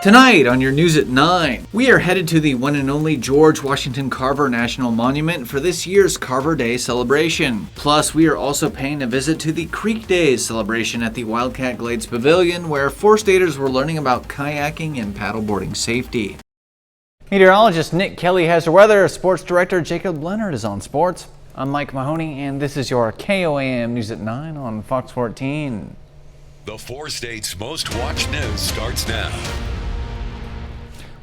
Tonight on your News at 9, we are headed to the one and only George Washington Carver National Monument for this year's Carver Day celebration. Plus, we are also paying a visit to the Creek Days celebration at the Wildcat Glades Pavilion, where 4-staters were learning about kayaking and paddleboarding safety. Meteorologist Nick Kelly has the weather. Sports director Jacob Leonard is on sports. I'm Mike Mahoney, and this is your KOAM News at 9 on Fox 14. The 4 states' most watched news starts now.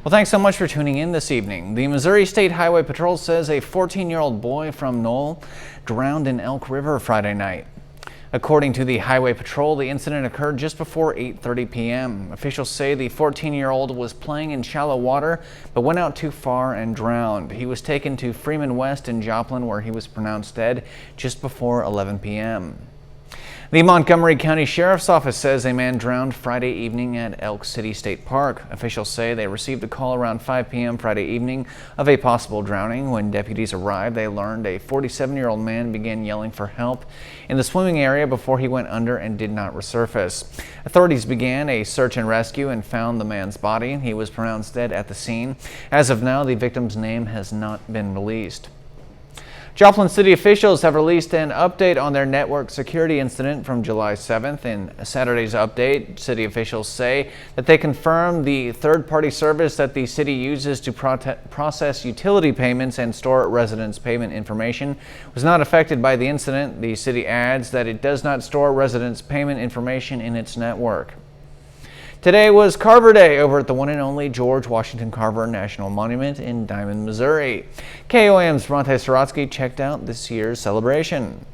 Well, thanks so much for tuning in this evening. The Missouri State Highway Patrol says a 14-year-old boy from Knoll drowned in Elk River Friday night. According to the Highway Patrol, the incident occurred just before 8:30 p.m. Officials say the 14-year-old was playing in shallow water but went out too far and drowned. He was taken to Freeman West in Joplin, where he was pronounced dead just before 11 p.m. The Montgomery County Sheriff's Office says a man drowned Friday evening at Elk City State Park. Officials say they received a call around 5 p.m. Friday evening of a possible drowning. When deputies arrived, they learned a 47-year-old man began yelling for help in the swimming area before he went under and did not resurface. Authorities began a search and rescue and found the man's body. He was pronounced dead at the scene. As of now, the victim's name has not been released. Joplin city officials have released an update on their network security incident from July 7th. In Saturday's update, city officials say that they confirmed the third-party service that the city uses to process utility payments and store residents' payment information was not affected by the incident. The city adds that it does not store residents' payment information in its network. Today was Carver Day over at the one and only George Washington Carver National Monument in Diamond, Missouri. KOAM's Bronte Sorotsky checked out this year's celebration.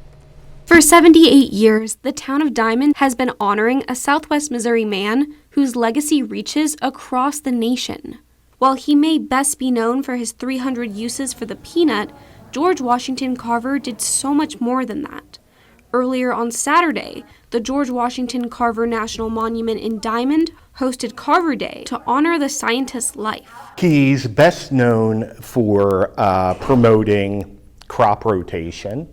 For 78 years, the town of Diamond has been honoring a Southwest Missouri man whose legacy reaches across the nation. While he may best be known for his 300 uses for the peanut, George Washington Carver did so much more than that. Earlier on Saturday, the George Washington Carver National Monument in Diamond hosted Carver Day to honor the scientist's life. He's best known for promoting crop rotation.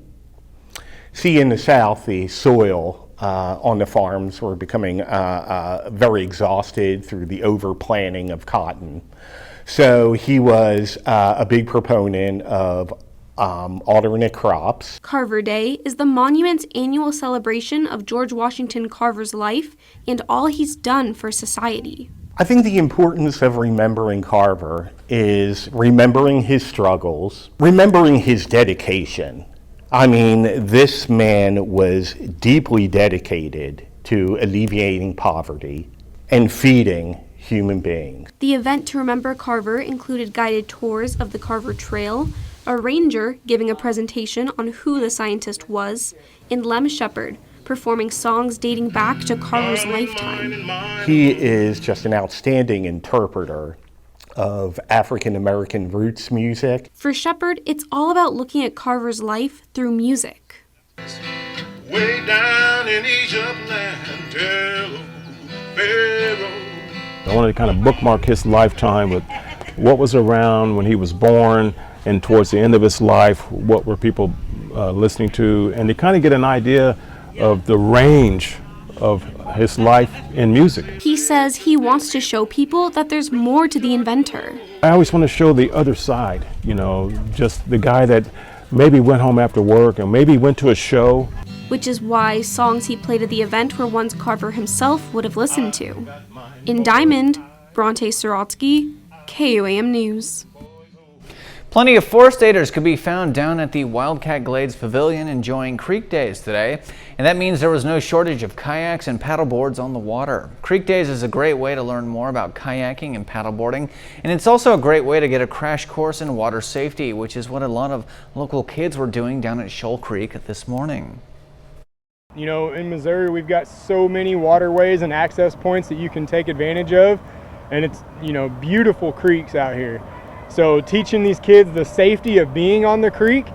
See, in the South, the soil on the farms were becoming very exhausted through the overplanting of cotton. So he was a big proponent of alternate crops. Carver Day is the monument's annual celebration of George Washington Carver's life and all he's done for society. I think the importance of remembering Carver is remembering his struggles, remembering his dedication. I mean, this man was deeply dedicated to alleviating poverty and feeding human beings. The event to remember Carver included guided tours of the Carver Trail, a ranger giving a presentation on who the scientist was, and Lem Shepard performing songs dating back to Carver's lifetime. He is just an outstanding interpreter of African American roots music. For Shepard, it's all about looking at Carver's life through music. Way down in Egypt land, tell Pharaoh. I wanted to kind of bookmark his lifetime with what was around when he was born, and towards the end of his life, what were people listening to, and to kind of get an idea of the range of his life in music. He says he wants to show people that there's more to the inventor. I always want to show the other side, you know, just the guy that maybe went home after work and maybe went to a show. Which is why songs he played at the event were ones Carver himself would have listened to. In Diamond, Bronte Sorotsky, KOAM News. Plenty of 4-staters could be found down at the Wildcat Glades Pavilion enjoying Creek Days today, and that means there was no shortage of kayaks and paddleboards on the water. Creek Days is a great way to learn more about kayaking and paddleboarding, and it's also a great way to get a crash course in water safety, which is what a lot of local kids were doing down at Shoal Creek this morning. You know, in Missouri, we've got so many waterways and access points that you can take advantage of, and it's, you know, beautiful creeks out here. So teaching these kids the safety of being on the creek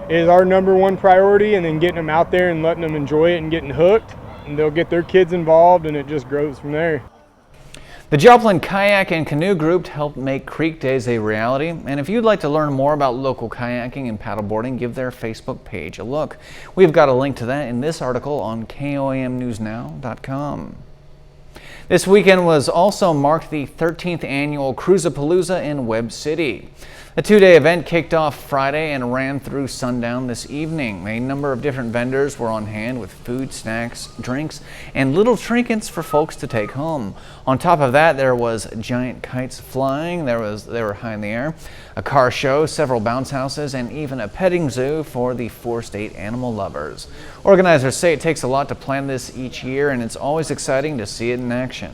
is our #1 priority, and then getting them out there and letting them enjoy it and getting hooked, and they'll get their kids involved, and it just grows from there. The Joplin Kayak and Canoe Group helped make Creek Days a reality, and if you'd like to learn more about local kayaking and paddleboarding, give their Facebook page a look. We've got a link to that in this article on KOAMNewsNow.com. This weekend was also marked the 13th annual Cruisapalooza in Webb City. The two-day event kicked off Friday and ran through sundown this evening. A number of different vendors were on hand with food, snacks, drinks, and little trinkets for folks to take home. On top of that, there was giant kites flying. They were high in the air, a car show, several bounce houses, and even a petting zoo for the four-state animal lovers. Organizers say it takes a lot to plan this each year, and it's always exciting to see it in action.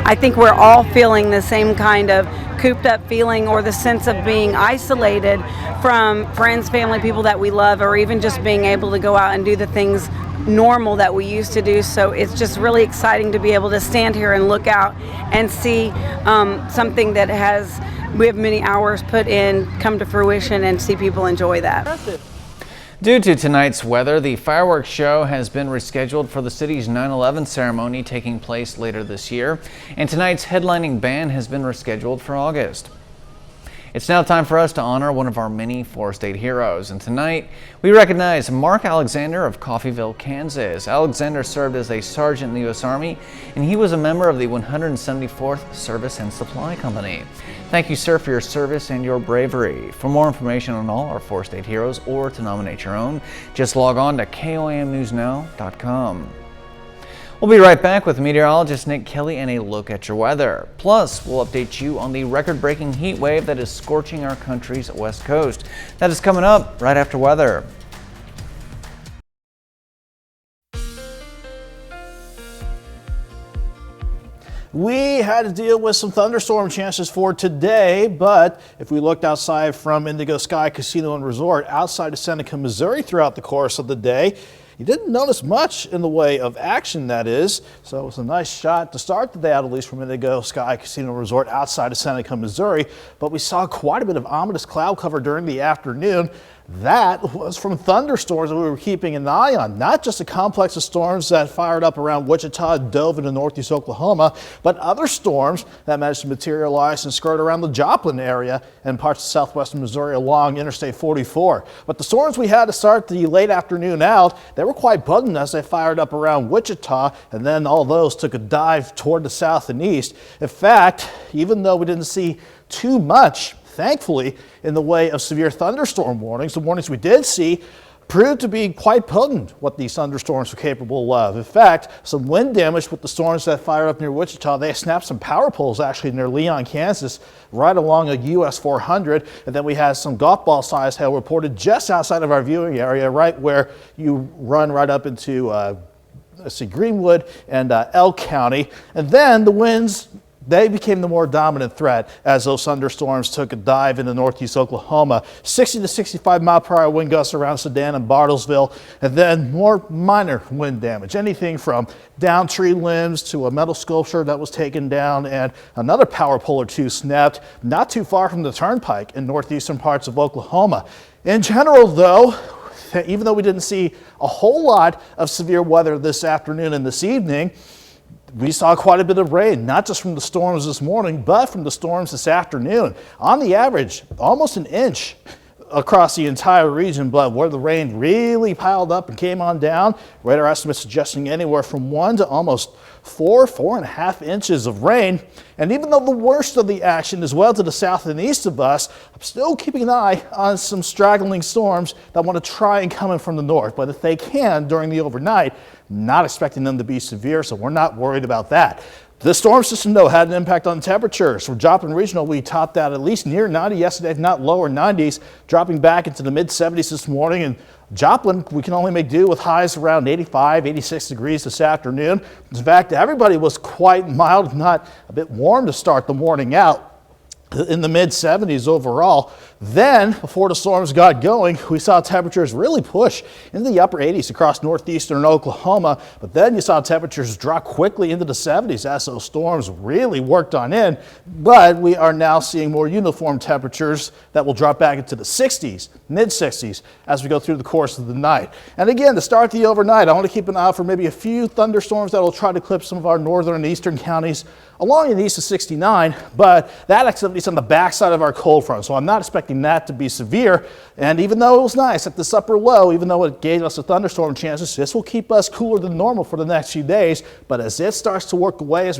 I think we're all feeling the same kind of cooped up feeling, or the sense of being isolated from friends, family, people that we love, or even just being able to go out and do the things normal that we used to do. So it's just really exciting to be able to stand here and look out and see something that we have many hours put in come to fruition, and see people enjoy that. Due to tonight's weather, the fireworks show has been rescheduled for the city's 9/11 ceremony taking place later this year, and tonight's headlining band has been rescheduled for August. It's now time for us to honor one of our many four-state heroes, and tonight we recognize Mark Alexander of Coffeyville, Kansas. Alexander served as a sergeant in the U.S. Army, and he was a member of the 174th Service and Supply Company. Thank you, sir, for your service and your bravery. For more information on all our four-state heroes, or to nominate your own, just log on to KOAMNewsNow.com. We'll be right back with meteorologist Nick Kelly and a look at your weather. Plus, we'll update you on the record-breaking heat wave that is scorching our country's west coast. That is coming up right after weather. We had to deal with some thunderstorm chances for today, but if we looked outside from Indigo Sky Casino and Resort outside of Seneca, Missouri throughout the course of the day, you didn't notice much in the way of action, that is. So it was a nice shot to start the day out, at least from Indigo Sky Casino Resort outside of Seneca, Missouri. But we saw quite a bit of ominous cloud cover during the afternoon. That was from thunderstorms that we were keeping an eye on. Not just a complex of storms that fired up around Wichita, dove into northeast Oklahoma, but other storms that managed to materialize and skirt around the Joplin area and parts of southwestern Missouri along Interstate 44. But the storms we had to start the late afternoon out, they were quite potent as they fired up around Wichita, and then all those took a dive toward the south and east. In fact, even though we didn't see too much, thankfully, in the way of severe thunderstorm warnings, the warnings we did see proved to be quite potent what these thunderstorms were capable of. In fact, some wind damage with the storms that fired up near Wichita. They snapped some power poles actually near Leon, Kansas, right along a US 400. And then we had some golf ball size hail reported just outside of our viewing area, right where you run right up into Greenwood and Elk County. And then the winds, they became the more dominant threat as those thunderstorms took a dive into northeast Oklahoma. 60 to 65 mile per hour wind gusts around Sedan and Bartlesville, and then more minor wind damage. Anything from down tree limbs to a metal sculpture that was taken down, and another power pole or two snapped not too far from the turnpike in northeastern parts of Oklahoma. In general, though, even though we didn't see a whole lot of severe weather this afternoon and this evening, we saw quite a bit of rain, not just from the storms this morning, but from the storms this afternoon. On the average, almost an inch across the entire region, but where the rain really piled up and came on down, radar estimates suggesting anywhere from 1 to almost 4.5 inches of rain. And even though the worst of the action is well to the south and east of us, I'm still keeping an eye on some straggling storms that want to try and come in from the north. But if they can during the overnight, not expecting them to be severe, so we're not worried about that. The storm system, though, had an impact on temperatures. For Joplin Regional, we topped out at least near 90 yesterday, if not lower 90s, dropping back into the mid-70s this morning. And Joplin, we can only make do with highs around 85, 86 degrees this afternoon. In fact, everybody was quite mild, if not a bit warm to start the morning out, in the mid-70s overall. Then, before the storms got going, we saw temperatures really push into the upper 80s across northeastern Oklahoma. But then you saw temperatures drop quickly into the 70s as those storms really worked on in. But we are now seeing more uniform temperatures that will drop back into the 60s, mid-60s, as we go through the course of the night. And again, to start the overnight, I want to keep an eye out for maybe a few thunderstorms that will try to clip some of our northern and eastern counties along in the east of 69. But that activity least on the backside of our cold front. So I'm not expecting that to be severe. And even though it was nice at this upper low, even though it gave us a thunderstorm chances, this will keep us cooler than normal for the next few days. But as it starts to work away as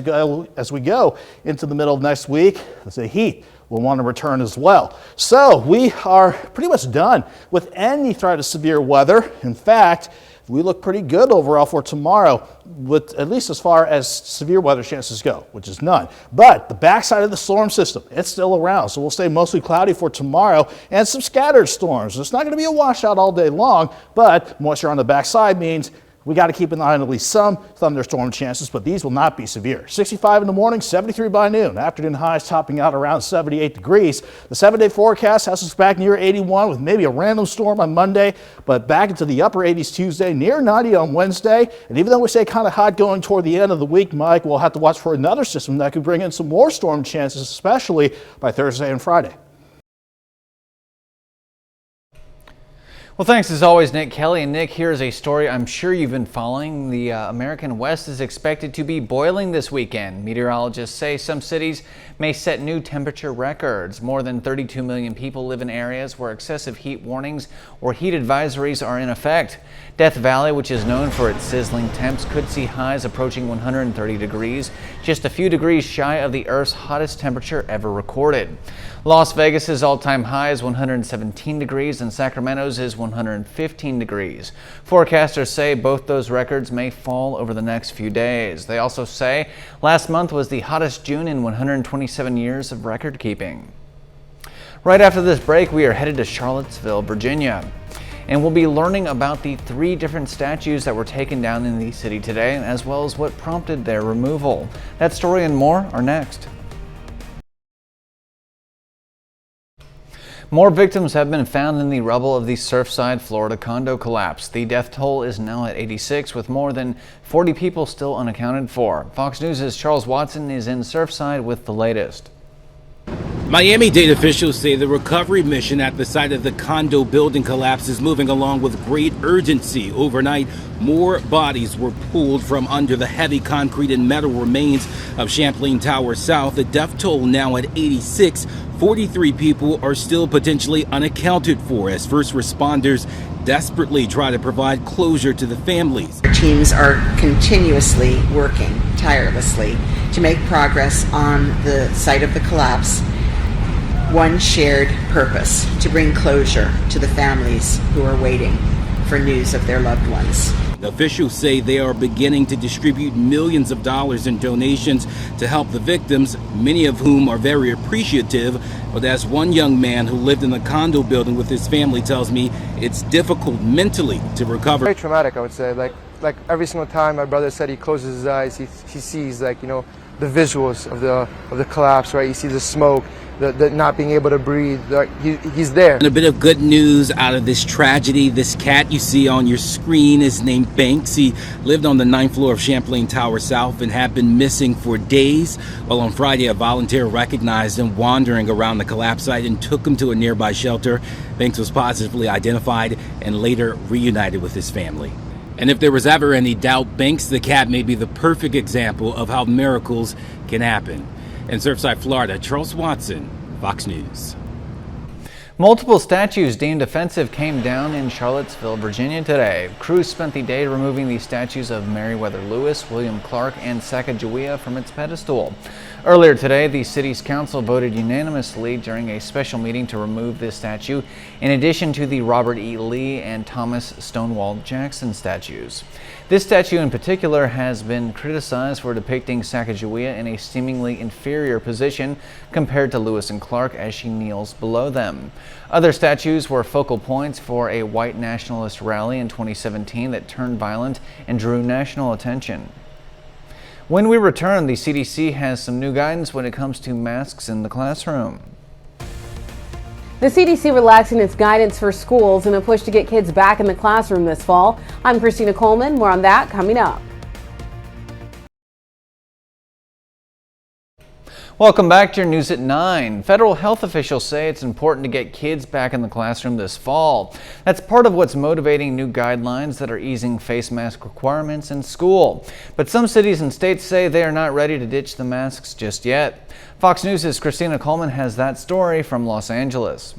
we go into the middle of next week, the heat will want to return as well. So we are pretty much done with any threat of severe weather. In fact, we look pretty good overall for tomorrow, with at least as far as severe weather chances go, which is none. But the backside of the storm system, it's still around, so we'll stay mostly cloudy for tomorrow and some scattered storms. It's not going to be a washout all day long, but moisture on the backside means we got to keep an eye on at least some thunderstorm chances, but these will not be severe. 65 in the morning, 73 by noon. Afternoon highs topping out around 78 degrees. The 7-day forecast has us back near 81 with maybe a random storm on Monday, but back into the upper 80s Tuesday, near 90 on Wednesday. And even though we stay kind of hot going toward the end of the week, Mike, we'll have to watch for another system that could bring in some more storm chances, especially by Thursday and Friday. Well, thanks as always, Nick Kelly. And Nick, here's a story I'm sure you've been following. The American West is expected to be boiling this weekend. Meteorologists say some cities may set new temperature records. More than 32 million people live in areas where excessive heat warnings or heat advisories are in effect. Death Valley, which is known for its sizzling temps, could see highs approaching 130 degrees, just a few degrees shy of the Earth's hottest temperature ever recorded. Las Vegas's all-time high is 117 degrees and Sacramento's is 115 degrees. Forecasters say both those records may fall over the next few days. They also say last month was the hottest June in 127 years of record keeping. Right after this break, we are headed to Charlottesville, Virginia, and we'll be learning about the 3 different statues that were taken down in the city today, as well as what prompted their removal. That story and more are next. More victims have been found in the rubble of the Surfside, Florida condo collapse. The death toll is now at 86, with more than 40 people still unaccounted for. Fox News' Charles Watson is in Surfside with the latest. Miami-Dade officials say the recovery mission at the site of the condo building collapse is moving along with great urgency. Overnight, more bodies were pulled from under the heavy concrete and metal remains of Champlain Tower South. The death toll now at 86. 43 people are still potentially unaccounted for as first responders desperately try to provide closure to the families. Our teams are continuously working tirelessly to make progress on the site of the collapse. One shared purpose: to bring closure to the families who are waiting for news of their loved ones. Officials say they are beginning to distribute millions of dollars in donations to help the victims, many of whom are very appreciative. But as one young man who lived in the condo building with his family tells me, it's difficult mentally to recover. Very traumatic, I would say. Like every single time my brother said he closes his eyes, he sees, like, you know, the visuals of the collapse, right? He sees the smoke, the not being able to breathe. Like, he's there. And a bit of good news out of this tragedy. This cat you see on your screen is named Banks. He lived on the 9th floor of Champlain Tower South and had been missing for days. Well, on Friday, a volunteer recognized him wandering around the collapse site and took him to a nearby shelter. Banks was positively identified and later reunited with his family. And if there was ever any doubt, Banks the cat may be the perfect example of how miracles can happen. In Surfside, Florida, Charles Watson, Fox News. Multiple statues deemed offensive came down in Charlottesville, Virginia today. Crews spent the day removing the statues of Meriwether Lewis, William Clark, and Sacagawea from its pedestal. Earlier today, the city's council voted unanimously during a special meeting to remove this statue, in addition to the Robert E. Lee and Thomas Stonewall Jackson statues. This statue in particular has been criticized for depicting Sacagawea in a seemingly inferior position compared to Lewis and Clark as she kneels below them. Other statues were focal points for a white nationalist rally in 2017 that turned violent and drew national attention. When we return, the CDC has some new guidance when it comes to masks in the classroom. The CDC relaxing its guidance for schools in a push to get kids back in the classroom this fall. I'm Christina Coleman. More on that coming up. Welcome back to your News at 9. Federal health officials say it's important to get kids back in the classroom this fall. That's part of what's motivating new guidelines that are easing face mask requirements in school. But some cities and states say they are not ready to ditch the masks just yet. Fox News' Christina Coleman has that story from Los Angeles.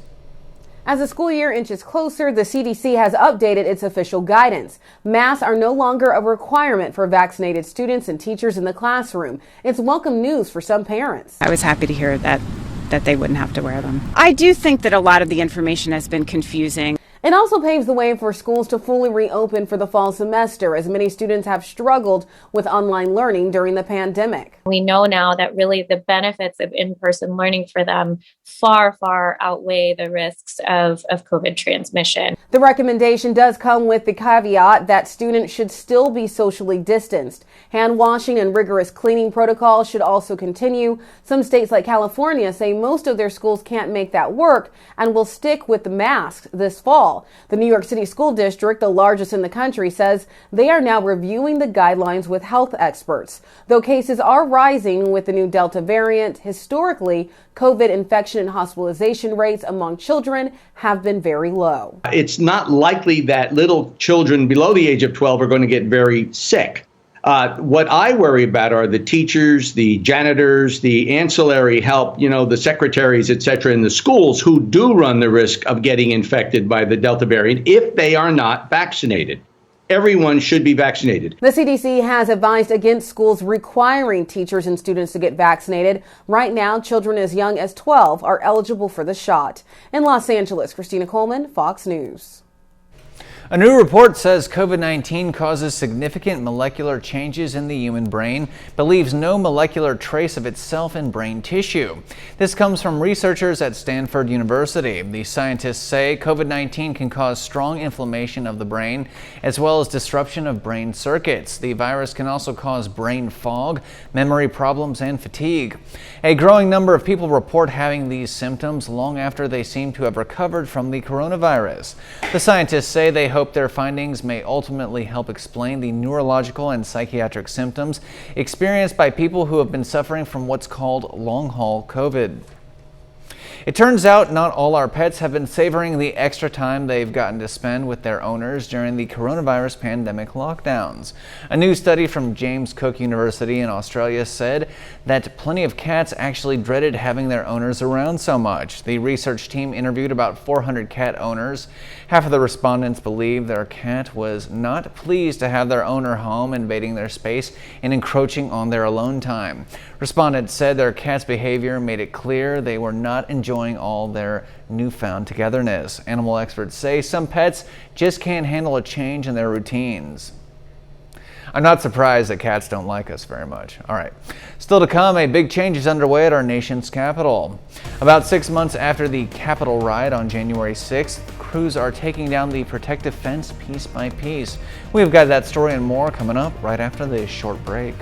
As the school year inches closer, the CDC has updated its official guidance. Masks are no longer a requirement for vaccinated students and teachers in the classroom. It's welcome news for some parents. I was happy to hear that they wouldn't have to wear them. I do think that a lot of the information has been confusing. It also paves the way for schools to fully reopen for the fall semester, as many students have struggled with online learning during the pandemic. We know now that really the benefits of in-person learning for them far, far outweigh the risks of COVID transmission. The recommendation does come with the caveat that students should still be socially distanced. Hand washing and rigorous cleaning protocols should also continue. Some states like California say most of their schools can't make that work and will stick with the masks this fall. The New York City School District, the largest in the country, says they are now reviewing the guidelines with health experts. Though cases are rising with the new Delta variant, historically, COVID infection and hospitalization rates among children have been very low. It's not likely that little children below the age of 12 are going to get very sick. What I worry about are the teachers, the janitors, the ancillary help, the secretaries, et cetera, in the schools who do run the risk of getting infected by the Delta variant if they are not vaccinated. Everyone should be vaccinated. The CDC has advised against schools requiring teachers and students to get vaccinated. Right now, children as young as 12 are eligible for the shot. In Los Angeles, Christina Coleman, Fox News. A new report says COVID-19 causes significant molecular changes in the human brain, but leaves no molecular trace of itself in brain tissue. This comes from researchers at Stanford University. The scientists say COVID-19 can cause strong inflammation of the brain, as well as disruption of brain circuits. The virus can also cause brain fog, memory problems, and fatigue. A growing number of people report having these symptoms long after they seem to have recovered from the coronavirus. The scientists say they hope their findings may ultimately help explain the neurological and psychiatric symptoms experienced by people who have been suffering from what's called long-haul COVID. It turns out not all our pets have been savoring the extra time they've gotten to spend with their owners during the coronavirus pandemic lockdowns. A new study from James Cook University in Australia said that plenty of cats actually dreaded having their owners around so much. The research team interviewed about 400 cat owners. Half of the respondents believe their cat was not pleased to have their owner home, invading their space and encroaching on their alone time. Respondents said their cat's behavior made it clear they were not enjoying all their newfound togetherness. Animal experts say some pets just can't handle a change in their routines. I'm not surprised that cats don't like us very much. All right. Still to come, a big change is underway at our nation's capital. About 6 months after the Capitol riot on January 6th, crews are taking down the protective fence piece by piece. We've got that story and more coming up right after this short break.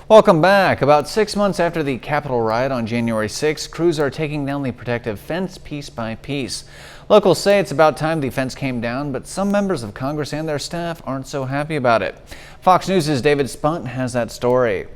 Welcome back. About 6 months after the Capitol riot on January 6th, crews are taking down the protective fence piece by piece. Locals say it's about time the fence came down, but some members of Congress and their staff aren't so happy about it. Fox News' David Spunt has that story.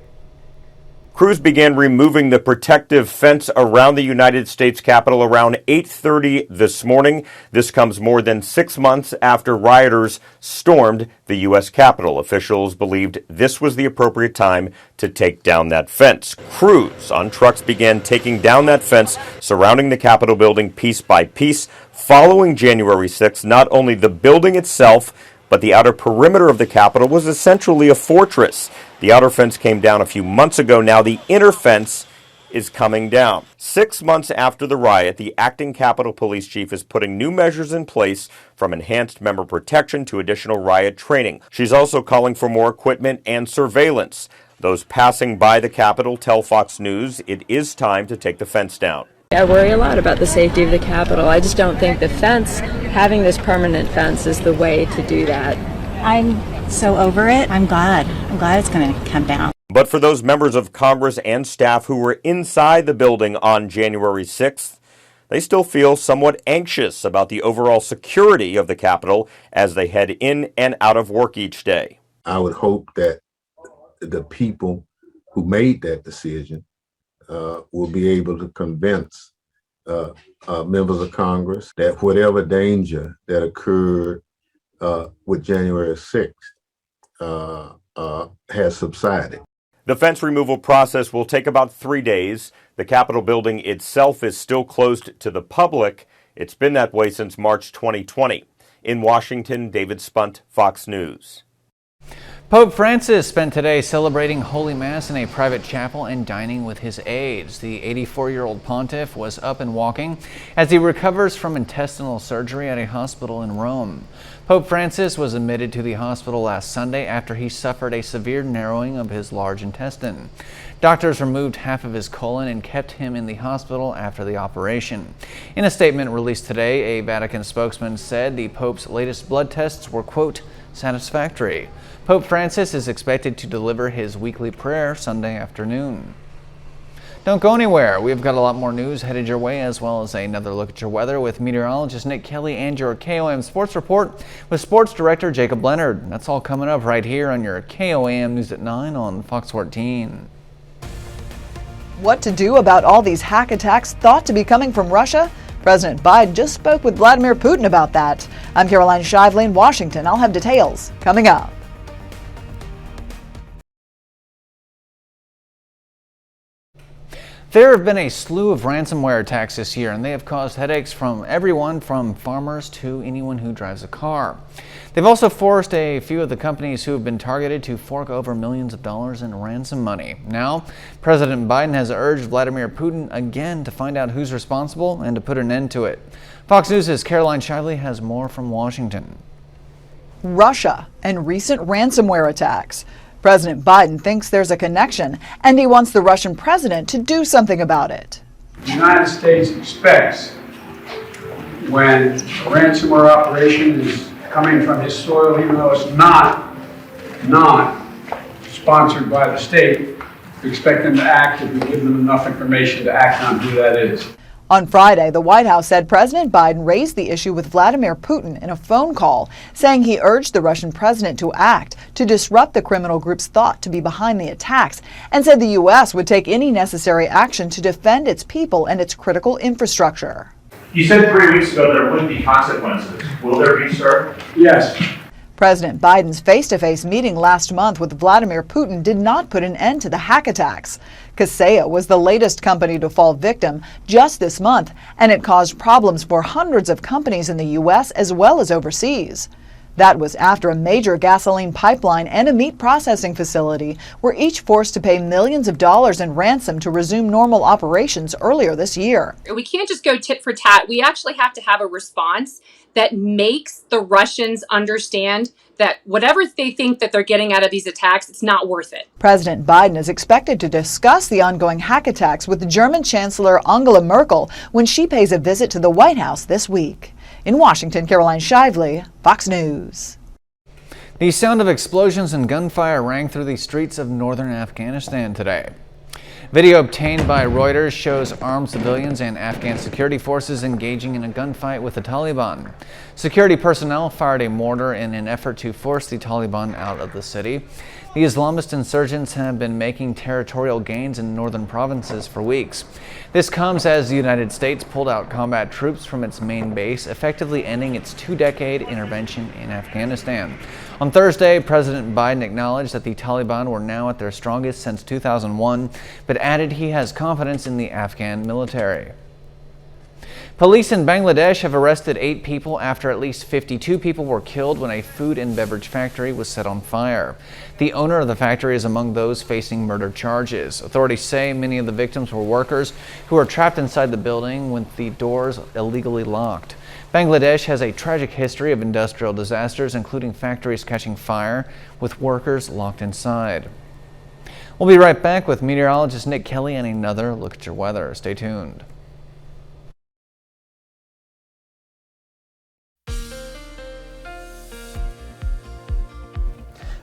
Crews began removing the protective fence around the United States Capitol around 8:30 this morning. This comes more than 6 months after rioters stormed the U.S. Capitol. Officials believed this was the appropriate time to take down that fence. Crews on trucks began taking down that fence surrounding the Capitol building piece by piece. Following January 6th, not only the building itself, but the outer perimeter of the Capitol was essentially a fortress. The outer fence came down a few months ago. Now the inner fence is coming down. 6 months after the riot, the acting Capitol Police Chief is putting new measures in place, from enhanced member protection to additional riot training. She's also calling for more equipment and surveillance. Those passing by the Capitol tell Fox News it is time to take the fence down. I worry a lot about the safety of the Capitol. I just don't think the fence, having this permanent fence, is the way to do that. I'm so over it. I'm glad it's going to come down. But for those members of Congress and staff who were inside the building on January 6th, they still feel somewhat anxious about the overall security of the Capitol as they head in and out of work each day. I would hope that the people who made that decision will be able to convince members of Congress that whatever danger that occurred with January 6th has subsided. The fence removal process will take about 3 days. The Capitol building itself is still closed to the public. It's been that way since March 2020. In Washington, David Spunt, Fox News. Pope Francis spent today celebrating Holy Mass in a private chapel and dining with his aides. The 84-year-old pontiff was up and walking as he recovers from intestinal surgery at a hospital in Rome. Pope Francis was admitted to the hospital last Sunday after he suffered a severe narrowing of his large intestine. Doctors removed half of his colon and kept him in the hospital after the operation. In a statement released today, a Vatican spokesman said the Pope's latest blood tests were, quote, satisfactory. Pope Francis is expected to deliver his weekly prayer Sunday afternoon. Don't go anywhere. We've got a lot more news headed your way, as well as another look at your weather with meteorologist Nick Kelly and your KOAM Sports Report with Sports Director Jacob Leonard. That's all coming up right here on your KOAM News at 9 on Fox 14. What to do about all these hack attacks thought to be coming from Russia? President Biden just spoke with Vladimir Putin about that. I'm Caroline Shively in Washington. I'll have details coming up. There have been a slew of ransomware attacks this year, and they have caused headaches from everyone from farmers to anyone who drives a car. They've also forced a few of the companies who have been targeted to fork over millions of dollars in ransom money. Now, President Biden has urged Vladimir Putin again to find out who's responsible and to put an end to it. Fox News' Caroline Shively has more from Washington. Russia and recent ransomware attacks. President Biden thinks there's a connection, and he wants the Russian president to do something about it. The United States expects when a ransomware operation is coming from his soil, even though it's not sponsored by the state, we expect them to act if we give them enough information to act on who that is. On Friday, the White House said President Biden raised the issue with Vladimir Putin in a phone call, saying he urged the Russian president to act to disrupt the criminal group's thought to be behind the attacks, and said the U.S. would take any necessary action to defend its people and its critical infrastructure. You said 3 weeks ago there would be consequences. Will there be, sir? Yes. President Biden's face-to-face meeting last month with Vladimir Putin did not put an end to the hack attacks. Kaseya was the latest company to fall victim just this month, and it caused problems for hundreds of companies in the U.S. as well as overseas. That was after a major gasoline pipeline and a meat processing facility were each forced to pay millions of dollars in ransom to resume normal operations earlier this year. We can't just go tit for tat. We actually have to have a response that makes the Russians understand that whatever they think that they're getting out of these attacks, it's not worth it. President Biden is expected to discuss the ongoing hack attacks with German Chancellor Angela Merkel when she pays a visit to the White House this week. In Washington, Caroline Shively, Fox News. The sound of explosions and gunfire rang through the streets of northern Afghanistan today. Video obtained by Reuters shows armed civilians and Afghan security forces engaging in a gunfight with the Taliban. Security personnel fired a mortar in an effort to force the Taliban out of the city. The Islamist insurgents have been making territorial gains in northern provinces for weeks. This comes as the United States pulled out combat troops from its main base, effectively ending its two-decade intervention in Afghanistan. On Thursday, President Biden acknowledged that the Taliban were now at their strongest since 2001, but added he has confidence in the Afghan military. Police in Bangladesh have arrested 8 people after at least 52 people were killed when a food and beverage factory was set on fire. The owner of the factory is among those facing murder charges. Authorities say many of the victims were workers who were trapped inside the building with the doors illegally locked. Bangladesh has a tragic history of industrial disasters, including factories catching fire with workers locked inside. We'll be right back with meteorologist Nick Kelly and another look at your weather. Stay tuned.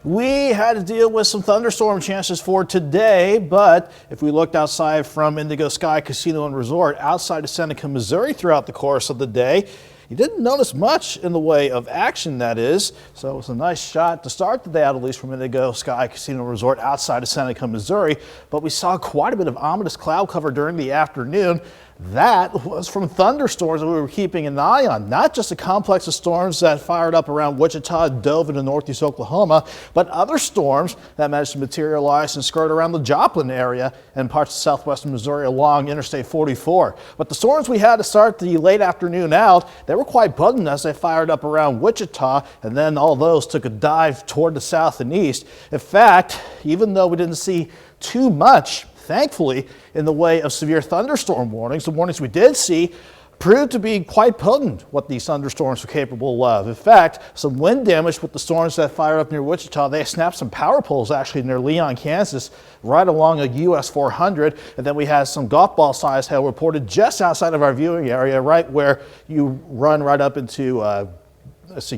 We had to deal with some thunderstorm chances for today, but if we looked outside from Indigo Sky Casino and Resort outside of Seneca, Missouri throughout the course of the day, You didn't notice much in the way of action, that is. So it was a nice shot to start the day out, at least from Indigo Sky Casino Resort outside of Seneca, Missouri. But we saw quite a bit of ominous cloud cover during the afternoon. That was from thunderstorms that we were keeping an eye on. Not just a complex of storms that fired up around Wichita, dove into northeast Oklahoma, but other storms that managed to materialize and skirt around the Joplin area and parts of southwestern Missouri along Interstate 44. But the storms we had to start the late afternoon out, they were quite potent as they fired up around Wichita, and then all those took a dive toward the south and east. In fact, even though we didn't see too much, thankfully, in the way of severe thunderstorm warnings, the warnings we did see proved to be quite potent what these thunderstorms were capable of. In fact, some wind damage with the storms that fired up near Wichita. They snapped some power poles actually near Leon, Kansas, right along a US 400. And then we had some golf ball size hail reported just outside of our viewing area, right where you run right up into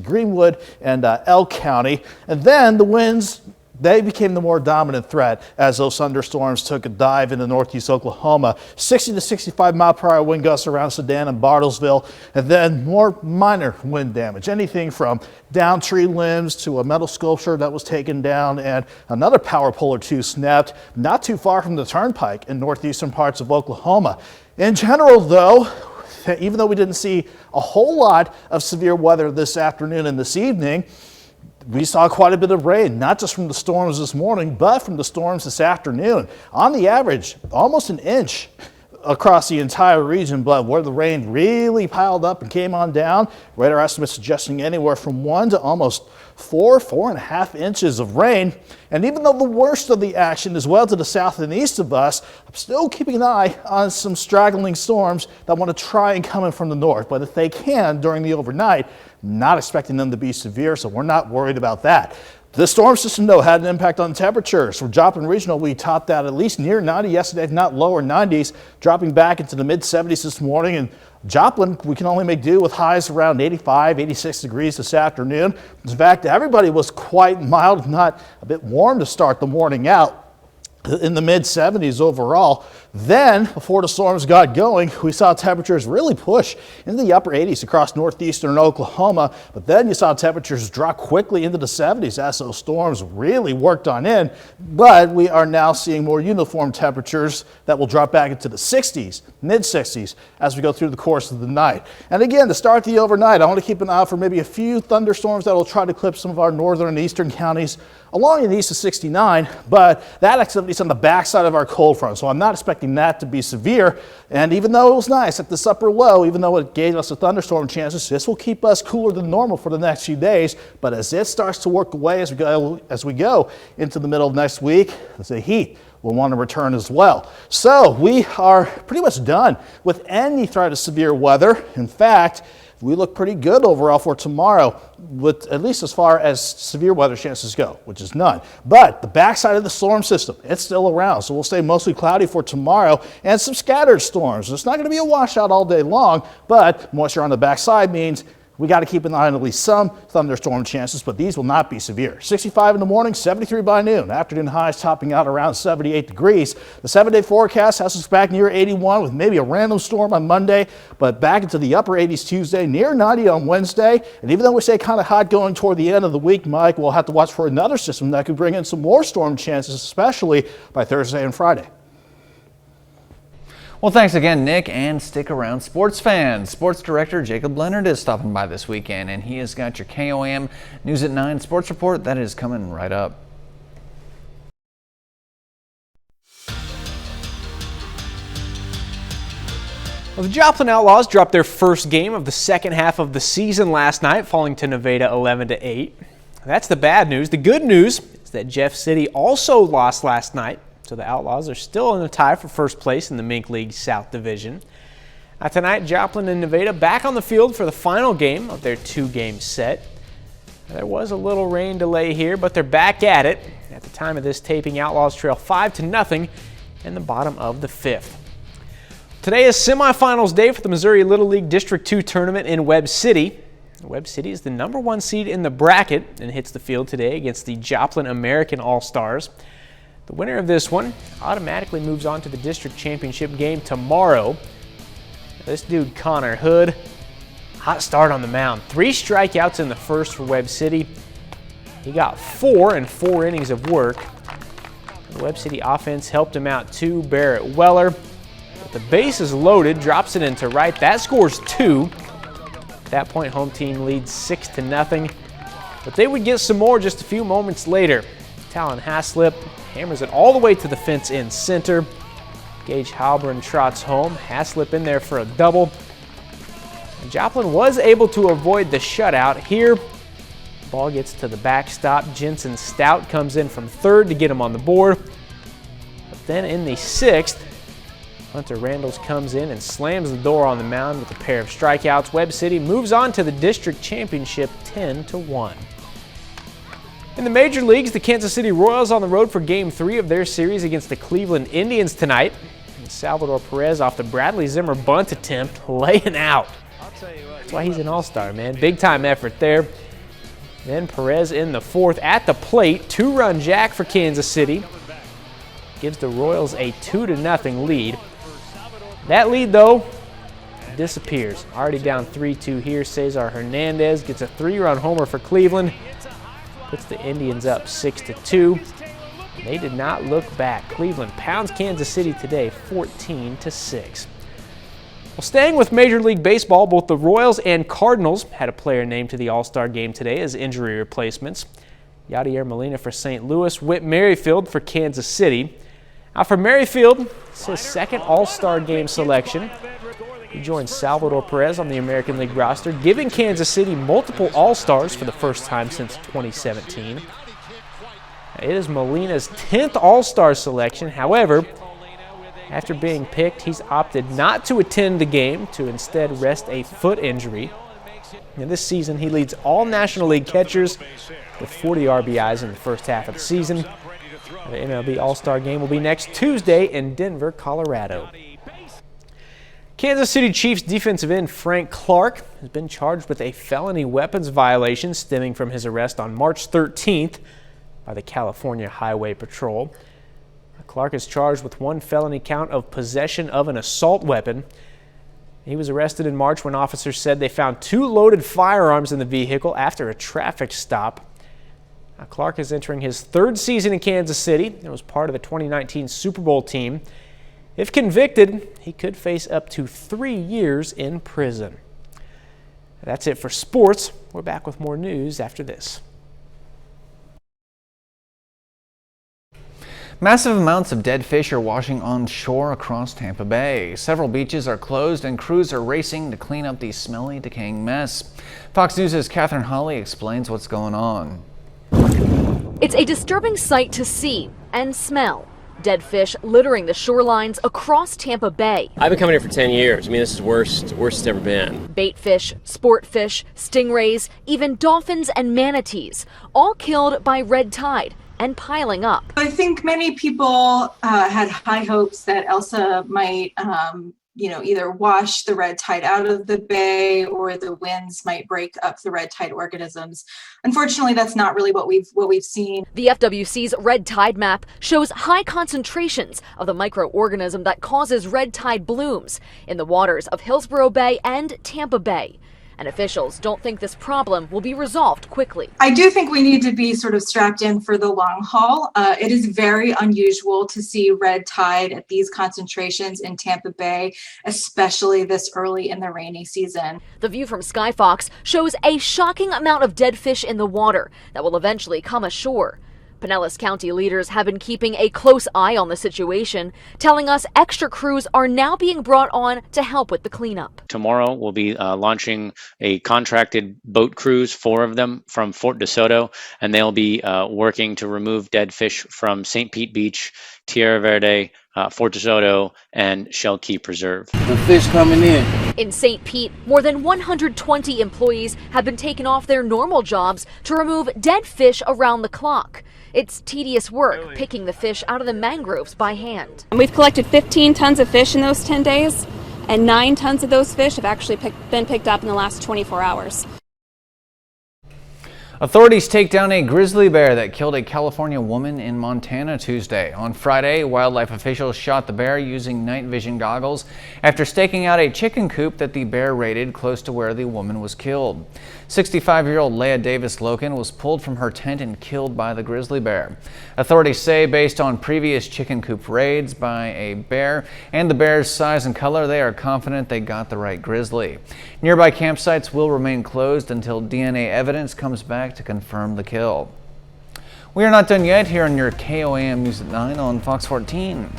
Greenwood and Elk County. And then the winds, they became the more dominant threat as those thunderstorms took a dive into northeast Oklahoma. 60 to 65 mile per hour wind gusts around Sedan and Bartlesville, and then more minor wind damage. Anything from down tree limbs to a metal sculpture that was taken down, and another power pole or two snapped not too far from the turnpike in northeastern parts of Oklahoma. In general, though, even though we didn't see a whole lot of severe weather this afternoon and this evening, we saw quite a bit of rain, not just from the storms this morning, but from the storms this afternoon. On the average, almost an inch across the entire region, but where the rain really piled up and came on down, radar estimates suggesting anywhere from 1 to almost 4.5 inches of rain. And even though the worst of the action is well to the south and east of us, I'm still keeping an eye on some straggling storms that want to try and come in from the north. But if they can during the overnight, not expecting them to be severe, so we're not worried about that. The storm system, though, had an impact on temperatures. For Joplin Regional, we topped out at least near 90 yesterday, if not lower 90s, dropping back into the mid-70s this morning. And Joplin, we can only make do with highs around 85, 86 degrees this afternoon. In fact, everybody was quite mild, if not a bit warm to start the morning out, in the mid-70s overall. Then, before the storms got going, we saw temperatures really push into the upper 80s across northeastern Oklahoma. But then you saw temperatures drop quickly into the 70s as those storms really worked on in. But we are now seeing more uniform temperatures that will drop back into the 60s, mid-60s, as we go through the course of the night. And again, to start the overnight, I want to keep an eye out for maybe a few thunderstorms that will try to clip some of our northern and eastern counties along in the east of 69, but that activity is on the backside of our cold front, so I'm not expecting that to be severe. And even though it was nice at this upper low, even though it gave us a thunderstorm chances, this will keep us cooler than normal for the next few days. But as it starts to work away as we go into the middle of next week, the heat will want to return as well. So we are pretty much done with any threat of severe weather. In fact, we look pretty good overall for tomorrow, with at least as far as severe weather chances go, which is none. But the backside of the storm system, it's still around, so we'll stay mostly cloudy for tomorrow and some scattered storms. It's not going to be a washout all day long, but moisture on the backside means we got to keep an eye on at least some thunderstorm chances, but these will not be severe. 65 in the morning, 73 by noon. Afternoon highs topping out around 78 degrees. The 7-day forecast has us back near 81 with maybe a random storm on Monday, but back into the upper 80s Tuesday, near 90 on Wednesday. And even though we say kind of hot going toward the end of the week, Mike, we'll have to watch for another system that could bring in some more storm chances, especially by Thursday and Friday. Well, thanks again, Nick, and stick around, sports fans. Sports director Jacob Leonard is stopping by this weekend, and he has got your KOM News at 9 sports report that is coming right up. Well, the Joplin Outlaws dropped their first game of the second half of the season last night, falling to Nevada 11-8. That's the bad news. The good news is that Jeff City also lost last night. So the Outlaws are still in a tie for first place in the Mink League South Division. Tonight, Joplin and Nevada back on the field for the final game of their two-game set. There was a little rain delay here, but they're back at it. At the time of this taping, Outlaws trail 5-0 in the bottom of the fifth. Today is semifinals day for the Missouri Little League District 2 tournament in Webb City. Webb City is the #1 seed in the bracket and hits the field today against the Joplin American All-Stars. The winner of this one automatically moves on to the district championship game tomorrow. This dude, Connor Hood, Hot start on the mound. 3 strikeouts in the first for Webb City. He got 4 in 4 innings of work. The Webb City offense helped him out too. Barrett Weller, with the bases loaded, drops it into right. That scores 2. At that point, home team leads 6-0. But they would get some more just a few moments later. Talon Haslip hammers it all the way to the fence in center. Gage Halburn trots home. Haslip in there for a double. And Joplin was able to avoid the shutout here. Ball gets to the backstop. Jensen Stout comes in from third to get him on the board. But then in the 6th, Hunter Randalls comes in and slams the door on the mound with a pair of strikeouts. Webb City moves on to the district championship 10-1. In the major leagues, the Kansas City Royals on the road for Game 3 of their series against the Cleveland Indians tonight. And Salvador Perez off the Bradley Zimmer bunt attempt, laying out. That's why he's an all-star, man. Big-time effort there. Then Perez in the 4th at the plate. 2-run jack for Kansas City. Gives the Royals a 2-0 lead. That lead, though, disappears. Already down 3-2 here. Cesar Hernandez gets a 3-run homer for Cleveland. Puts the Indians up 6-2. They did not look back. Cleveland pounds Kansas City today 14-6. Well, staying with Major League Baseball, both the Royals and Cardinals had a player named to the All-Star game today as injury replacements. Yadier Molina for St. Louis, Whit Merrifield for Kansas City. Now for Merrifield, it's his second All-Star game selection. He joins Salvador Perez on the American League roster, giving Kansas City multiple All-Stars for the first time since 2017. It is Molina's 10th All-Star selection. However, after being picked, he's opted not to attend the game to instead rest a foot injury. And this season, he leads all National League catchers with 40 RBIs in the first half of the season. The MLB All-Star game will be next Tuesday in Denver, Colorado. Kansas City Chiefs defensive end Frank Clark has been charged with a felony weapons violation stemming from his arrest on March 13th by the California Highway Patrol. Clark is charged with 1 felony count of possession of an assault weapon. He was arrested in March when officers said they found 2 loaded firearms in the vehicle after a traffic stop. Now, Clark is entering his 3rd season in Kansas City and was part of the 2019 Super Bowl team. If convicted, he could face up to 3 years in prison. That's it for sports. We're back with more news after this. Massive amounts of dead fish are washing on shore across Tampa Bay. Several beaches are closed and crews are racing to clean up the smelly, decaying mess. Fox News' Catherine Hawley explains what's going on. It's a disturbing sight to see and smell. Dead fish littering the shorelines across Tampa Bay. I've been coming here for 10 years. I mean, this is worst it's ever been. Bait fish, sport fish, stingrays, even dolphins and manatees, all killed by red tide and piling up. I think many people had high hopes that Elsa might, either wash the red tide out of the bay or the winds might break up the red tide organisms. Unfortunately, that's not really what we've seen. The FWC's red tide map shows high concentrations of the microorganism that causes red tide blooms in the waters of Hillsborough Bay and Tampa Bay. And officials don't think this problem will be resolved quickly. I do think we need to be sort of strapped in for the long haul. It is very unusual to see red tide at these concentrations in Tampa Bay, especially this early in the rainy season. The view from Skyfox shows a shocking amount of dead fish in the water that will eventually come ashore. Pinellas County leaders have been keeping a close eye on the situation, telling us extra crews are now being brought on to help with the cleanup. Tomorrow we'll be launching a contracted boat cruise, 4 of them from Fort DeSoto, and they'll be working to remove dead fish from St. Pete Beach, Tierra Verde, Fort DeSoto, and Shell Key Preserve. The fish coming in. In St. Pete, more than 120 employees have been taken off their normal jobs to remove dead fish around the clock. It's tedious work picking the fish out of the mangroves by hand. We've collected 15 tons of fish in those 10 days, and 9 tons of those fish have actually been picked up in the last 24 hours. Authorities take down a grizzly bear that killed a California woman in Montana Tuesday. On Friday, wildlife officials shot the bear using night vision goggles after staking out a chicken coop that the bear raided close to where the woman was killed. 65-year-old Leah Davis Loken was pulled from her tent and killed by the grizzly bear. Authorities say based on previous chicken coop raids by a bear and the bear's size and color, they are confident they got the right grizzly. Nearby campsites will remain closed until DNA evidence comes back to confirm the kill. We are not done yet here on your KOAM News at 9 on Fox 14.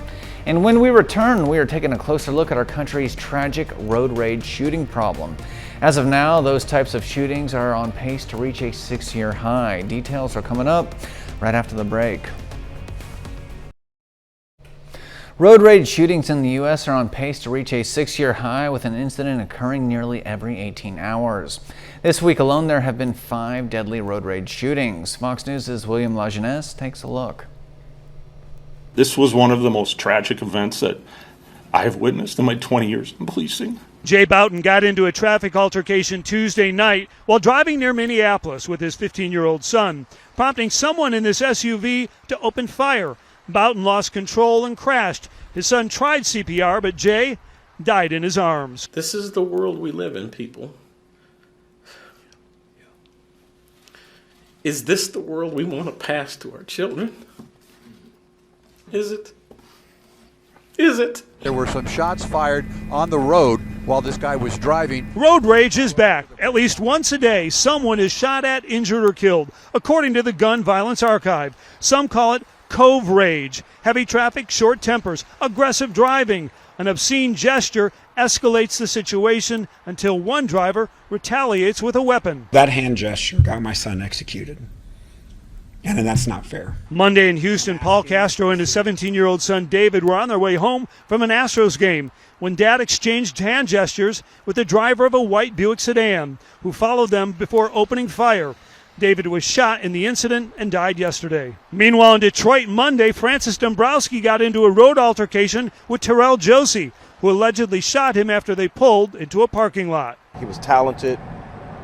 And when we return, we are taking a closer look at our country's tragic road rage shooting problem. As of now, those types of shootings are on pace to reach a 6-year high. Details are coming up right after the break. Road rage shootings in the U.S. are on pace to reach a 6-year high, with an incident occurring nearly every 18 hours. This week alone, there have been 5 deadly road rage shootings. Fox News' William Lajeunesse takes a look. This was one of the most tragic events that I have witnessed in my 20 years in policing. Jay Boughton got into a traffic altercation Tuesday night while driving near Minneapolis with his 15-year-old son, prompting someone in this SUV to open fire. Boughton lost control and crashed. His son tried CPR, but Jay died in his arms. This is the world we live in, people. Is this the world we want to pass to our children? Is it? Is it? There were some shots fired on the road while this guy was driving. Road rage is back. At least once a day, someone is shot at, injured, or killed, according to the Gun Violence Archive. Some call it cove rage. Heavy traffic, short tempers, aggressive driving. An obscene gesture escalates the situation until one driver retaliates with a weapon. That hand gesture got my son executed. And that's not fair. Monday in Houston, Paul Castro and his 17-year-old son David were on their way home from an Astros game when Dad exchanged hand gestures with the driver of a white Buick sedan, who followed them before opening fire. David was shot in the incident and died yesterday. Meanwhile, in Detroit, Monday, Francis Dombrowski got into a road altercation with Terrell Josie, who allegedly shot him after they pulled into a parking lot. He was talented,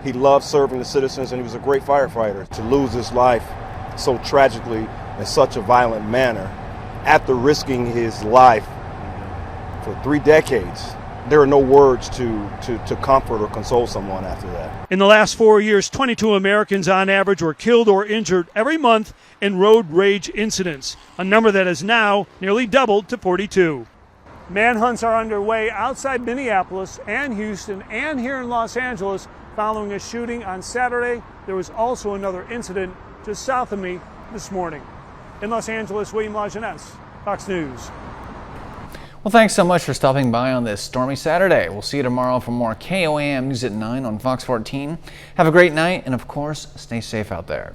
he loved serving the citizens, and he was a great firefighter. To lose his life so tragically in such a violent manner, after risking his life for 3 decades, there are no words to comfort or console someone after that. In the last 4 years, 22 Americans on average were killed or injured every month in road rage incidents, a number that has now nearly doubled to 42. Manhunts are underway outside Minneapolis and Houston and here in Los Angeles following a shooting on Saturday. There was also another incident just south of me this morning. In Los Angeles, William Lajeunesse, Fox News. Well, thanks so much for stopping by on this stormy Saturday. We'll see you tomorrow for more KOAM News at 9 on Fox 14. Have a great night, and of course, stay safe out there.